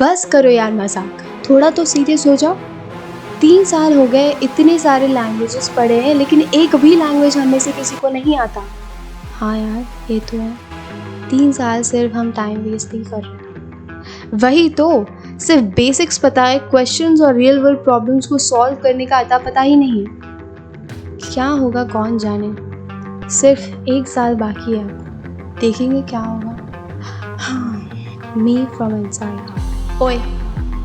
बस करो यार मजाक, थोड़ा तो सीरियस हो जाओ। 3 साल हो गए, इतने सारे लैंग्वेजेस पढ़े हैं, लेकिन एक भी लैंग्वेज हम में से किसी को नहीं आता। हाँ यार, ये तो है, 3 साल सिर्फ हम टाइम वेस्ट ही कर रहे हैं। वही तो, सिर्फ बेसिक्स पता है, क्वेश्चंस और रियल वर्ल्ड प्रॉब्लम्स को सॉल्व करने का अता पता ही नहीं है। क्या होगा कौन जाने, सिर्फ 1 साल बाकी है, देखेंगे क्या होगा। Me from inside. ओए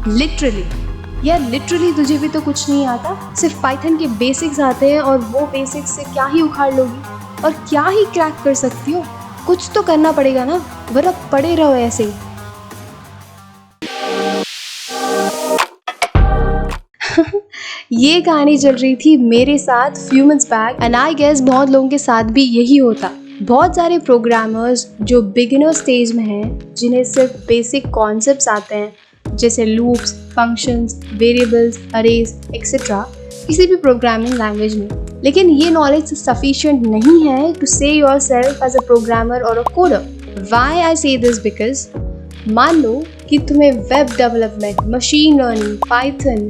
लिटरली यार, लिटरली तुझे भी तो कुछ नहीं आता, सिर्फ पाइथन के बेसिक्स आते हैं और वो बेसिक्स से क्या ही उखाड़ लोगी और क्या ही क्रैक कर सकती हो। कुछ तो करना पड़ेगा ना, वरना पड़े रहो ऐसे ही। ये कहानी चल रही थी मेरे साथ few months back, and I guess बहुत लोगों के साथ भी यही होता। बहुत सारे प्रोग्रामर्स जो बिगिनर स्टेज में हैं, जिन्हें सिर्फ बेसिक कॉन्सेप्ट्स आते हैं, जैसे loops, functions, variables, arrays etcetera, किसी भी प्रोग्रामिंग लैंग्वेज में, लेकिन ये नॉलेज सफिशिएंट नहीं है टू से योरसेल्फ एज अ प्रोग्रामर और अ कोडर। व्हाई आई से दिस? बिकॉज मान लो कि तुम्हें web development, machine learning, Python,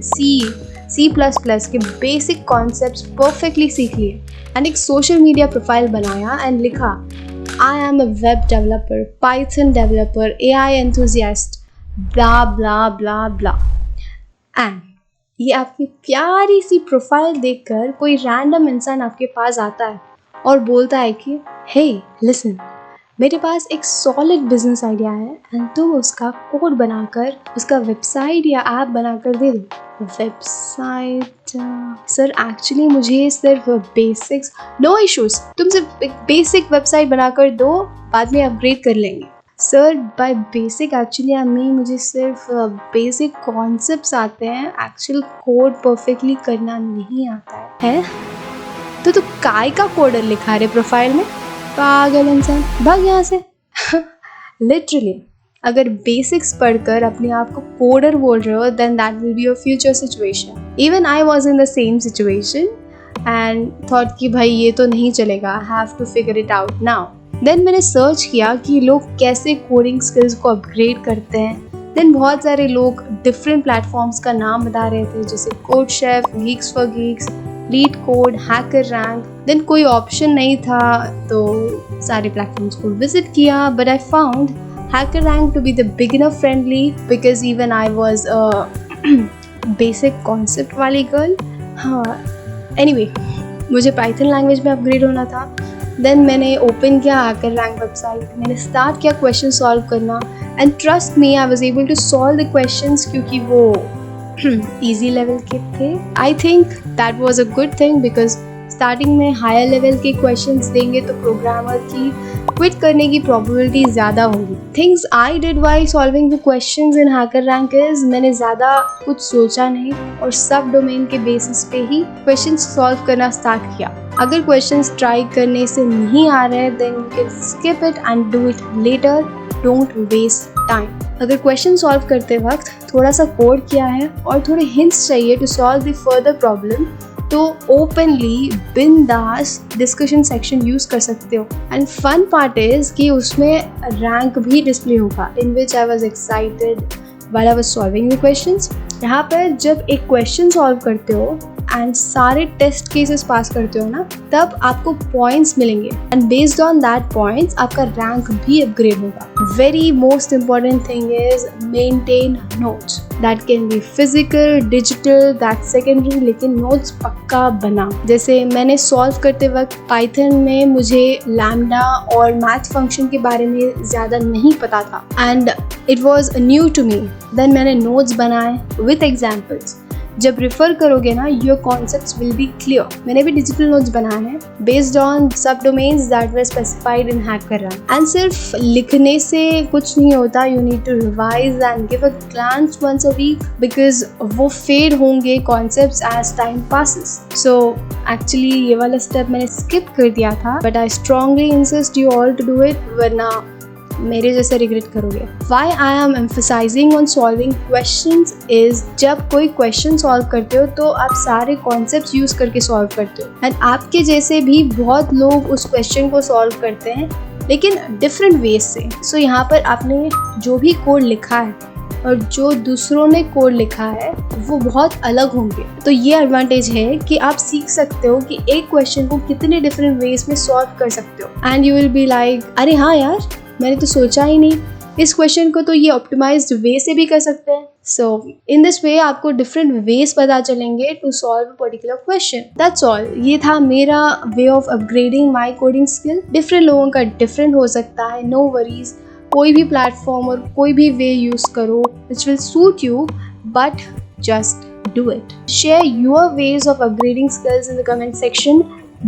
C plus plus के बेसिक कॉन्सेप्ट्स परफेक्टली सीख लिए एंड एक सोशल मीडिया प्रोफाइल बनाया एंड लिखा, I am a web developer, Python developer, AI enthusiast, blah blah blah blah. And ये आपकी प्यारी सी प्रोफाइल देखकर कोई रैंडम इंसान आपके पास आता है और बोलता है कि हे लिसन, मेरे पास एक सॉलिड बिजनेस आइडिया है एंड तुम उसका कोड बनाकर उसका वेबसाइट या ऐप बनाकर दे दो। वेबसाइट सर, एक्चुअली मुझे सिर्फ बेसिक्स, नो इश्यूज, तुम सिर्फ एक बेसिक वेबसाइट बनाकर दो, बाद में अपग्रेड कर लेंगे। सर बाय बेसिक एक्चुअली मुझे सिर्फ बेसिक कॉन्सेप्ट्स आते हैं, एक्चुअल कोड परफेक्टली करना नहीं आता है? तो तू काय का कोडर लिखा रे प्रोफाइल में? पागल इंसान, भाग यहाँ से। लिटरली अगर बेसिक्स पढ़कर अपने आप को कोडर बोल रहे हो, then that will be your future situation. Even I was in the same situation and thought कि भाई ये तो नहीं चलेगा, I have to figure it out now. Then मैंने सर्च किया कि लोग कैसे कोडिंग स्किल्स को अपग्रेड करते हैं। देन बहुत सारे लोग डिफरेंट प्लेटफॉर्म्स का नाम बता रहे थे, जैसे CodeChef, GeeksforGeeks, LeetCode, HackerRank. Then कोई ऑप्शन नहीं था तो सारे प्लेटफॉर्म्स को विजिट किया, but I found HackerRank to be the beginner friendly because even I was basic concept वाली गर्ल। हाँ, एनीवे मुझे पाइथन लैंग्वेज में अपग्रेड होना था। देन मैंने ओपन किया हैकर रैंक वेबसाइट, मैंने स्टार्ट किया क्वेश्चन सॉल्व करना and trust me I was able to solve the questions क्योंकि वो इजी लेवल के थे। I think that was a good thing because starting में हायर लेवल के क्वेश्चंस देंगे तो प्रोग्रामर की क्विट करने की प्रोबेबिलिटी ज़्यादा होगी। Things I did while solving the questions in hacker rank is, मैंने ज़्यादा कुछ सोचा नहीं और सब डोमेन के बेसिस पे ही क्वेश्चंस सॉल्व करना स्टार्ट किया। अगर क्वेश्चंस ट्राई करने से नहीं आ रहे then you can skip it and do it later, don't waste time. अगर क्वेश्चन सॉल्व करते वक्त थोड़ा सा कोड किया है और थोड़े हिंट्स चाहिए to solve the further problem, तो ओपनली बिंदास डिस्कशन सेक्शन यूज़ कर सकते हो। एंड फन पार्ट इज़ कि उसमें रैंक भी डिस्प्ले होगा, in which I was excited while I was solving the questions. यहाँ पर जब एक क्वेश्चन सॉल्व करते हो एंड सारे टेस्ट केसेस पास करते हो ना, तब आपको पॉइंट्स मिलेंगे and based on that points आपका रैंक भी अपग्रेड होगा। Very most important thing is maintain notes, that can be physical, digital, that secondary, लेकिन नोट्स पक्का बना। जैसे मैंने सॉल्व करते वक्त पाइथन में मुझे लैम्डा और मैथ फंक्शन के बारे में ज़्यादा नहीं पता था and it was new to me. Then मैंने नोट्स बनाए विथ एग्जाम्पल्स। जब रेफर करोगे ना, your concepts will be clear. मैंने भी डिजिटल नोट्स बनाए हैं based on sub domains that were specified in HackerRank. And सिर्फ लिखने से कुछ नहीं होता, you need to revise and give a glance once a week because वो फेड होंगे concepts as time passes. So actually ये वाला स्टेप मैंने स्किप कर दिया था, but I strongly insist you all to do it, वरना मेरे जैसे रिग्रेट करोगे। Why I am emphasizing on solving questions is जब कोई क्वेश्चन सॉल्व करते हो तो आप सारे कॉन्सेप्ट्स यूज करके सॉल्व करते हो एंड आपके जैसे भी बहुत लोग उस क्वेश्चन को सॉल्व करते हैं लेकिन डिफरेंट वेज से। सो यहाँ पर आपने जो भी कोड लिखा है और जो दूसरों ने कोड लिखा है वो बहुत अलग होंगे। तो ये एडवांटेज है कि आप सीख सकते हो कि एक क्वेश्चन को कितने डिफरेंट वेज में सॉल्व कर सकते हो। And you will be like, अरे हाँ यार, मैंने तो सोचा ही नहीं, इस क्वेश्चन को तो ये ऑप्टिमाइज्ड वे से भी कर सकते हैं। सो इन दिस वे आपको डिफरेंट वेज पता चलेंगे to solve a particular question. That's all. ये था मेरा way of upgrading my coding skill. Different लोगों का डिफरेंट हो सकता है, नो वरीज। कोई भी प्लेटफॉर्म और कोई भी वे यूज करो which will suit you, but just do it. Share your ways of upgrading skills in the comment section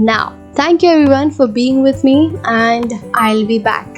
now. Thank you everyone for being with me, and I'll be back.